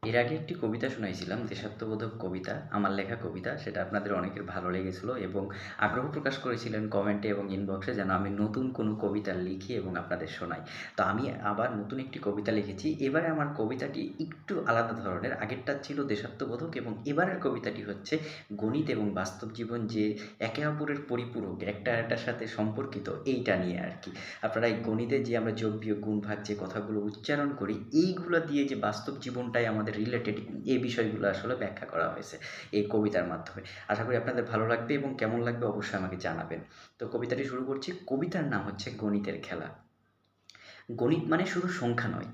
এর আগে একটি কবিতা শোনাইছিলাম, দেশাত্মবোধক কবিতা, আমার লেখা কবিতা। সেটা আপনাদের অনেকের ভালো লেগেছিল এবং আগ্রহ প্রকাশ করেছিলেন কমেন্টে এবং ইনবক্সে যেন আমি নতুন কোনো কবিতা লিখি এবং আপনাদের শোনাই। তো আমি আবার নতুন একটি কবিতা লিখেছি। এবারে আমার কবিতাটি একটু আলাদা ধরনের। আগেরটা ছিল দেশাত্মবোধক এবং এবারের কবিতাটি হচ্ছে গণিত এবং বাস্তব জীবন যে একে অপরের পরিপূরক, একটা আরেকটার সাথে সম্পর্কিত, এইটা নিয়ে আর কি। আপনারা এই গণিতে যে আমরা যোগ বিয়োগ গুণ ভাগ যে কথাগুলো উচ্চারণ করি, এইগুলো দিয়ে যে বাস্তব জীবনটাই আমাদের রিলেটেড, এই বিষয়গুলো আসলে ব্যাখ্যা করা হয়েছে এই কবিতার মাধ্যমে। আশা করি আপনাদের ভালো লাগবে এবং কেমন লাগবে অবশ্যই আমাকে জানাবেন। তো কবিতাটি শুরু করছি। কবিতার নাম হচ্ছে গণিতের খেলা। গণিত মানে শুধু সংখ্যা নয়,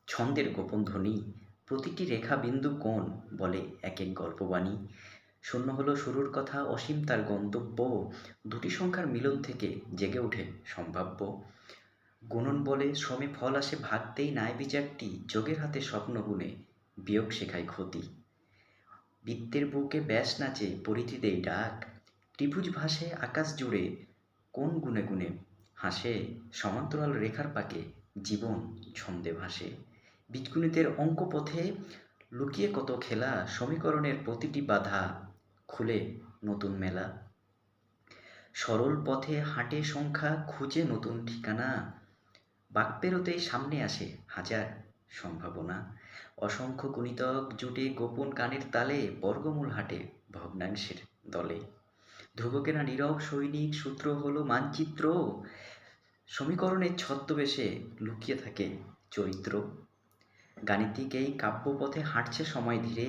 ছন্দের গোপন ধ্বনি, প্রতিটি রেখা বিন্দু কোণ বলে এক এক গল্পবাণী। শূন্য হলো শুরুর কথা, অসীম তার গন্তব্য, দুটি সংখ্যার মিলন থেকে জেগে ওঠে সম্ভাব্য। গুণন বলে শ্রমে ফল আসে ভাগতেই ন্যায় বিচারটি, যোগের হাতে স্বপ্ন গুনে বিয়োগ শেখায় ক্ষতি। বৃত্তের বুকে ব্যাস নাচে পরিধি দেই ডাক, ত্রিভুজ ভাসে আকাশ জুড়ে কোন গুনে গুনে হাসে, সমান্তরাল রেখার পাকে জীবন ছন্দে ভাসে। বীজগণিতের অঙ্ক পথে লুকিয়ে কত খেলা, সমীকরণের প্রতিটি বাধা খুলে নতুন মেলা। সরল পথে হাঁটে সংখ্যা খুঁজে নতুন ঠিকানা, বাঁক পেরোতেই সামনে আসে হাজার সম্ভাবনা। অসংখ্য গুণিতক জুটে গোপন গানের তালে, বর্গমূল হাঁটে ভগ্নাংশের দলে। ধ্রুবকেরা নীরব সৈনিক, সূত্র হলো মানচিত্র, সমীকরণের ছদ্মবেশে লুকিয়ে থাকে চরিত্র। গাণিতিক এই কাব্যপথে হাঁটছে সময় ধীরে,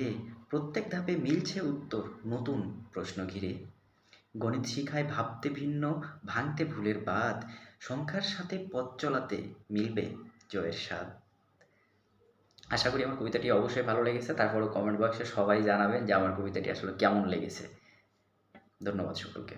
প্রত্যেক ধাপে মিলছে উত্তর নতুন প্রশ্ন ঘিরে। গণিত শিখায় ভাবতে ভিন্ন, ভাঙতে ভুলের বাঁধ, সংখ্যার সাথে পথ চলাতে মিলবে জয়ের স্বাদ। আশা করি আমার কবিতাটি অবশ্যই ভালো লেগেছে। তারপরেও কমেন্ট বক্সে সবাই জানাবেন যে আমার কবিতাটি আসলে কেমন লেগেছে। ধন্যবাদ সকলকে।